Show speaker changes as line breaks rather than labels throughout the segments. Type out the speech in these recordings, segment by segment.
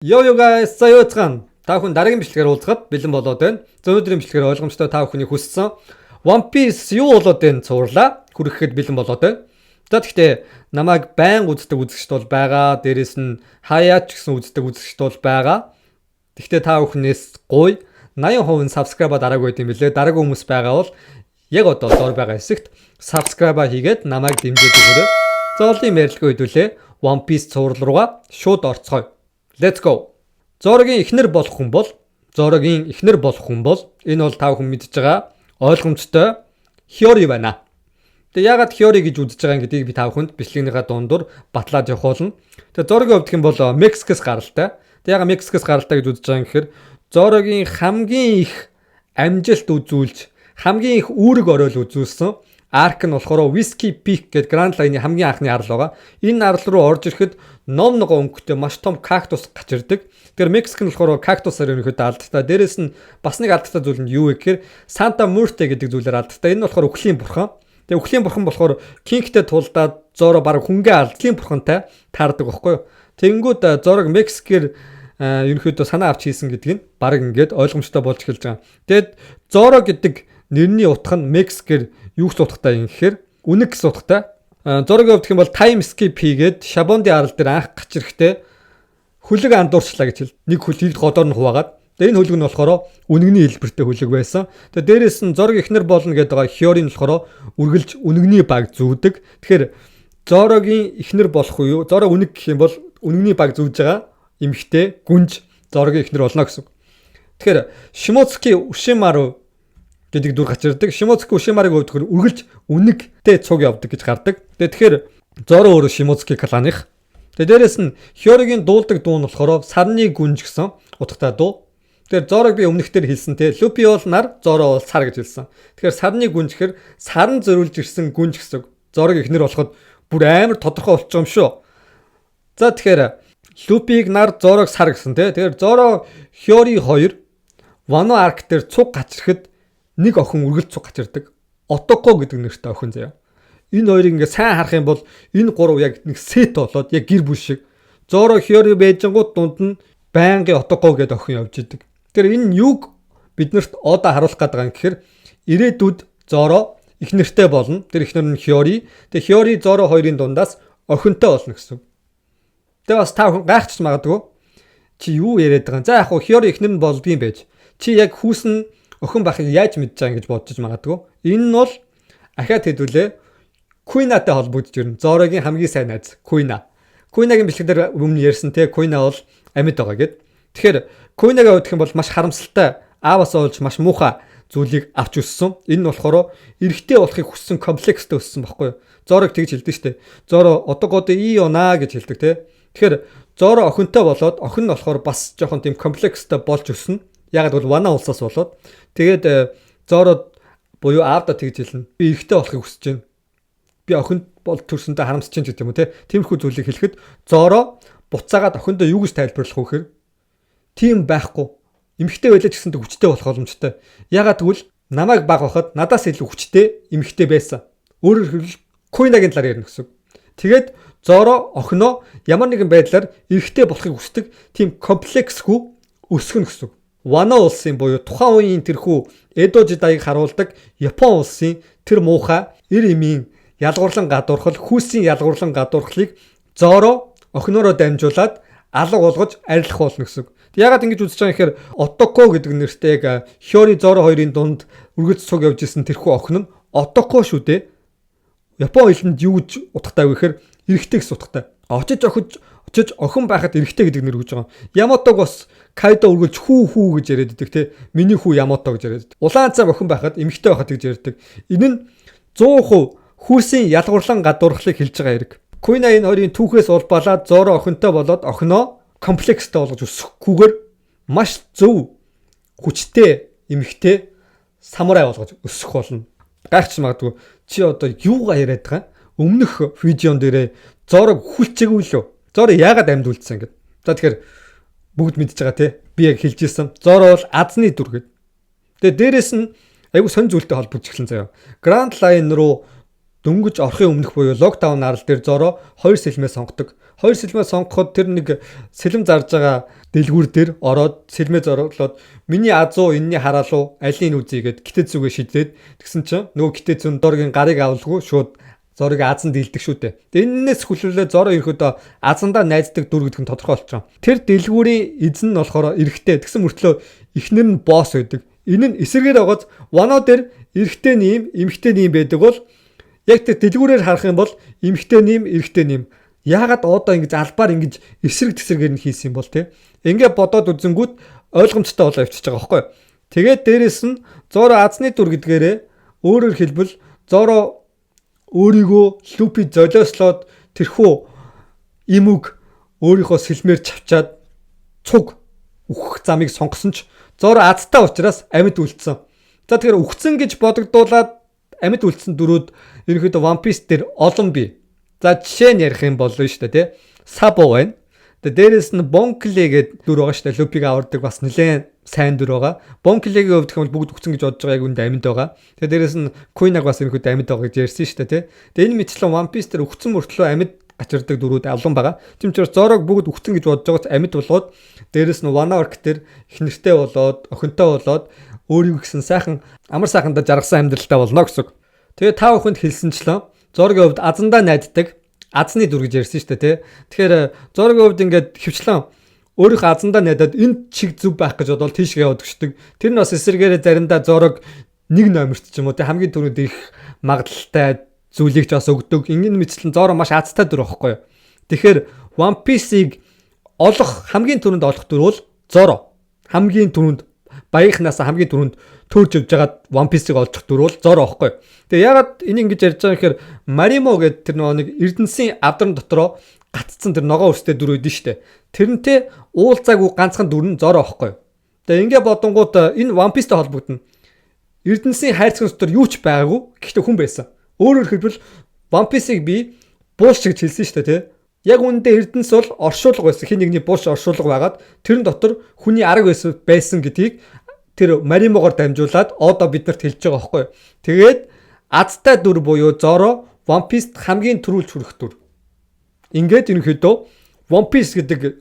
Yo guys, за юу цаана. Та бүхэн дараагийн бичлэгээр уулзахад бэлэн болоод байна. За өнөөдрийн бичлэгээр ойлгомжтой та бүхний хүссэн One Piece юу болоод байна цуурлаа. Хүрэхэд бэлэн болоод байна. За тэгтээ намайг байн үздэг үзэгчд бол байгаа. Дээрээс нь хаяач гэсэн үздэг үзэгчд бол байгаа. Тэгтээ та бүхнээс гуй 80% subscribe дараагүй байт юм билээ. Дараагүй хүмүүс байгаа бол яг одоо доор байгаа хэсэгт subscribe хийгээд намайг дэмжиж өгөөрэй. За олон ярилцлагыг хөдөлөө One Piece цуврал руугаа шууд орцгоё. Let's go. Зорогийн эхнэр болох хүн бол энэ бол та бүхэн мэдж байгаа ойлгомжтой Хиори байна. Тэгээ ягаад Хиори гэж үзэж байгаа гэдгийг би та бүхэнд бичлэгийнхаа дундуур батлаад явах болно. Тэгээ Зорогийн хувьд хэм бол Мексикээс гаралтай. Тэгээ ягаад Мексикээс гаралтай гэж үзэж байгаа юм гэхээр Зорогийн хамгийн их амжилт үзүүлж, хамгийн их үүрэг оройл үзүүлсэн арк нь болохоор Whiskey Peak гэдэг Grand Line-ийн хамгийн анхны арал байгаа. Энэ арал руу орж ирэхэд ном ногоо өнгөтэй маш том кактус гарч ирдэг. Тэгэхээр Мексик нь болохоор кактусаар ерөнхийдөө алдтай. Дээрээс нь бас нэг алдтай зүйл нь юу вэ гэхээр Санта Мурте гэдэг зүйлээр алдтай. Энэ нь болохоор үхлийн бурхан. Тэгээ үхлийн бурхан болохоор Кингтэй тулдаад Зоро баг хүнгээ алдгийн бурхантай таардаг байхгүй юу? Тэнгүүд Зорог Мексикээр ерөнхийдөө санаа авч хийсэн гэдэг нь баг ингээд ойлгомжтой болж эхэлж байгаа. Тэгэд Зоро гэдэг нэрний утга нь Мексикээр юу гэсэн утгатай юм гэхээр үнэг гэсэн утгатай. Зорогийн хувьд хэм бол time skip хийгээд Шабонди арал дээр анх гач ирэхдээ хүлэг андуурчлаа гэж хэл. Нэг хүлгийг годоор нь хуваагаад. Тэгээ энэ хүлэг нь болохоор үнэгний хэлбэртэй хүлэг байсан. Тэгээ дээрээс нь Зорог эхнэр болно гэдэг байгаа Хиори нь болохоор үргэлж үнэгний баг зүүдэг. Тэгэхээр Зорогийн эхнэр болох уу? Зорог үнэг гэх юм бол үнэгний баг зүүж байгаа эмэгтэй гүнж Зорогийн эхнэр болно гэсэн. Тэгэхээр Шимоцуки Ушимару гэдэг дүр гарч ирдэг. Шимоцуки Ушимарыг өвдөхөр үргэлж үнэгтэй цуг явдаг гэж гардаг. Тэгэхээр Зоро өөрөө Шимоцуки кланых. Тэгээ дээрэс нь Хиоригийн дуулдаг дуу нь болохоор сарны гүнж гэсэн утгатай дуу. Тэгэхээр Зорог би өмнөхдөр хэлсэн те Лупи бол нар, Зоро бол сар гэж хэлсэн. Тэгэхээр сарны гүнж гэхээр сарн зөрүүлж ирсэн гүнж гэсэн. Зорог ихнэр болоход бүр амар тодорхой болчих юм шүү. За тэгэхээр Лупиг нар, Зорог сар гэсэн те. Тэгэхээр Зоро Хиори хоёр Вано арк дээр цуг гачрахад нэг охин үргэлж цуг гачирдаг. Отоко гэдэг нэртэй охин заяа. Энэ хоёрыг ингээ сайн харах юм бол энэ гурав яг нэг сет болоод яг гэр бүл шиг. Зоро Хиори байжангууд дунд нь байнгын Отоко гэдэг охин явж идэг. Тэгэхээр энэ юг биднэрт одоо харуулах гээд байгаа юм гэхээр ирээдүйд Зоро их нэртэй болно. Тэр их нэр нь Хиори. Тэгээ Хиори Зоро хоёрын дундаас охинтой болно гэсэн. Тэгээ бас та гайхчих магадгүй. Чи юу яриад байгаа юм? За яг хуу Хиори их нэр нь болдгийм байж. Чи яг хүүсэн охин байхыг яаж мэдж байгаа ингэж бодож магадгүй. Энэ нь бол ахаад хэдүүлээ Куинатай холбогдож ирнэ. Зорогийн хамгийн сайн найз Куина. Куинагийн бэлтгэл дээр өмнө ярьсан те Куина бол амьд байгаа гэд. Тэгэхээр Куинагийн хувьд хэм бол маш харамсалтай ааваас олж маш муухай зүйлийг авч өссөн. Энэ нь болохоор эрэгтэй болохыг хүссэн комплекстэй өссөн байхгүй юу? Зорог тэгж хэлдэг штэ. Зоро одоогод онаа гэж хэлдэг те. Тэгэхээр Зоро охинтой болоод охин нь болохоор бас жоохон тийм комплекстэй болж өснө. Яг бол Вана улсаас болоод тэгээд Зоро буюу аавда тэгж хэлнэ. Би эрэгтэй болохыг хүсэж байна. Би охинд бол төрсөндөө харамсаж чинь гэдэг юм уу те. Тиймэрхүү зүйлийг хэлэхэд Зоро буцаагаад охиндоо юу гэж тайлбарлах вэ гэхээр тийм байхгүй. Эмэгтэй байлаа ч гэсэн хүчтэй болох боломжтой. Ягаад гэвэл намайг баг байхад надаас илүү хүчтэй эмэгтэй байсан. Өөрөөр хэлбэл Куинагийн талаар ярина гэсэн. Тэгээд Зоро охиноо ямар нэгэн байдлаар эрэгтэй болохыг хүсдэг тийм комплексгүй өсгөн гэсэн. Вано улсын буюу тухайн үеийн тэрхүү Эдо жидайг харуулдаг Япон улсын тэр муухай эр эмийн ялгуурлан гадуурхал хүүсийн ялгуурлан гадуурхлыг Зоро охиноороо дамжуулаад алга болгож арилах болно гэсэн. Ягаад ингэж үзэж байгаа юм гэхээр Отоко гэдэг нэртэй яг Хиори Зоро хоёрын дунд үргэлж цуг явж исэн тэрхүү охин нь Отоко шүү дээ. Япон хэлэнд юу гэж утгатай вэ гэхээр эрэгтэй гэсэн утгатай. Очиж охин байхад эрэгтэй гэдэг нэр өгж байгаа. Яматог бас Кайдо үргэлж хүү гэж яриад идэг те. Миний хүү Ямато гэж яриад. Улаан цав охин байхад эмэгтэй байхад гэж ярьдаг. Энэ нь 100% хүүсийн ялгуурлан гадуурхлыг хэлж байгаа хэрэг. Куина энэ хоёрын түүхээс улбалаад Зоро охинтой болоод охиноо комплекстэй болгож өсөхгүйгээр маш зөв хүчтэй эмэгтэй самурай болгож өсөх болно. Гайхч магадгүй чи одоо юугаа яриад байгаа? Өмнөх видеон дээрээ Зорог хүлцээгүй лөө. Зоро яагаад амьд үлдсэн гэдэг. За тэгэхээр бүгд мэдж байгаа те. Би яг хэлж ирсэн. Зоро бол азны дүр гэдэг. Тэгээ дээрэс нь айгу сонь зүйлтэй холбогдож эхэлсэн заяа. Grand Line руу дөнгөж орохын өмнөх буюу локдаун арал дээр Зоро 2 сэлмээ сонгодог. Хоёр сэлмээ сонгоход тэр нэг сэлэм зарж байгаа дэлгүүр дээр ороод сэлмээ зорлоод миний азуу энэний хараалуу алийг үзье гэд гитэцүүгээ шийдээд тэгсэн чинь нөгөө гитэцүүн доргийн гарыг авалгүй шууд зорыг азанд дийлдэг шүү дээ. Тэгээ энэс хүлээлээ зороо ирэхэд азандаа найздаг дүр гэдэг нь тодорхой болчихоо. Тэр дэлгүүрийн эзэн нь болохоор эрэхтэй. Тэгсэн мөртлөө эхнэр нь босс байдаг. Энэ нь эсэргээр байгааз вано дээр эрэхтэй нэм, эмхтэй нэм байдаг бол яг тэр дэлгүүрээр харах юм бол эмхтэй нэм, эрэхтэй нэм. Яагаад одоо ингэж албаар ингэж эсрэг тесрэгээр нь хийсэн юм бол те. Ингээ бодоод үзэнгүүт ойлгомжтой болоо явчихж байгаа байхгүй. Тэгээд дээрэс нь зороо азны дүр гэдгээрээ өөрөөр хэлбэл зороо өөрийгөө лупи золиослоод тэрхүү имүг өөрийнхөө сэлмээр чавчаад цуг үхэх замыг сонгосон ч зороо азтай учраас амьд үлдсэн. За тэгэхээр үхсэн гэж бодогдуулаад амьд үлдсэн дүрүүд ерөнхийдөө One Piece дээр олон бий. За жишээ нь ярих юм бол нь шүү дээ тий. Сабо байна. Тэгээд дээрэс нь Бонкле гэдэг дүр байгаа шүү дээ. Лупиг авардаг бас нэлээд сайн дүр байгаа. Бонклегийн хувьд гэвэл бүгд үхсэн гэж бодож байгаа яг үндэ амьд байгаа. Тэгээд дээрэс нь Queen-аг бас ерөнхийдөө амьд байгаа гэж ярьсан шүү дээ тий. Тэгээд энэ мэтлэн One Piece дээр үхсэн мөртлөө амьд гачирдаг дүрүүд авлан байгаа. Тийм учраас Зорог бүгд үхсэн гэж бодож байгаач амьд болгоод дээрэс нь One Arc дээр их нэртэй болоод охинтой болоод өөрийг гисэн сайхан амар сайхандаа жаргасан амьдралтай болно гэсэн. Тэгээд та бүхэнд хэлсэнчлэн Зорогийн хувьд азандаа найддаг азны дүр гэж ярьсан шүү дээ тий. Тэгэхээр Зорогийн хувьд ингээд хөвчлэн өөрийнхөө азандаа найдаад энэ чиг зүв байх гэж бодвол тийшгээ яваад өгчдөг. Тэр нь бас эсэргээрээ заримдаа Зорог нэг номерт ч юм уу тий хамгийн түрүүд их магадaltaй зүйлийг ч бас өгдөг. Ингээд мэтлэн Зоро маш азтай дүр байхгүй юу. Тэгэхээр One Piece-ийг хамгийн түрүүнд олох дүр бол Зоро. Хамгийн түрүүнд баяхнаас хамгийн түрүүнд төрж явж байгаад One Piece-ийг олчих дүр бол Зоро байхгүй. Тэгээ ягаад энийг ингэж ярьж байгаа гэхээр Marimo гэдэг тэр нэг Эрдэнэсийн авдран дотроо гатцсан тэр ногоо өстэй дүр өгдөн штэ. Тэрнтэй уулзаагүй ганцхан дүр нь Зоро байхгүй. Тэгээ ингээ бодонгууд энэ One Piece-тэй холбогдно. Эрдэнэсийн хайрцаг дотор юу ч байгаагүй. Гэхдээ хүн байсан. Өөрөөр хэлбэл One Piece-ийг би буус гэж хэлсэн штэ тий. Яг үүндээ Эрдэнэс бол оршуулга байсан. Хин нэгний буус оршуулга байгаад тэрэн дотор хүний арга байсан гэдгийг тэр Маримогоор дамжуулаад одоо биднэрт хэлж байгаа байхгүй. Тэгээд азтай дүр буюу Зоро One Piece хамгийн түрүүлж хүрэх дүр. Ингээд ерөнхийдөө One Piece гэдэг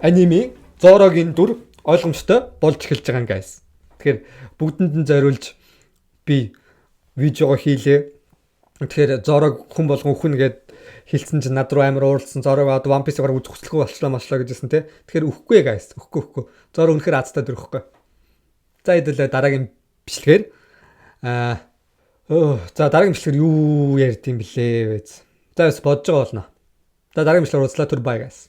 аниме Зорогийн дүр ойлгомжтой болж эхэлж байгаа юм guys. Тэгэхээр бүгдэнд нь зориулж би видеого хийлээ. Тэгэхээр Зорог хүн болгон хүн гэд хэлсэн чинь над руу амар ууралсан. Зорог одоо One Piece-аар үзэх хүсэлгүй болчлаа гэжсэн те. Тэгэхээр үхгүй guys. Үхгүй. Зорог үнэхээр азтай дүр ихгүй. За хэдүүлээ дараагийн бичлэгээр за дараагийн бичлэгээр юу ярьд юм блэ вэ? За бас бодож байгаа болно. За дараагийн бичлэгээр уулзлаа түр бай guys.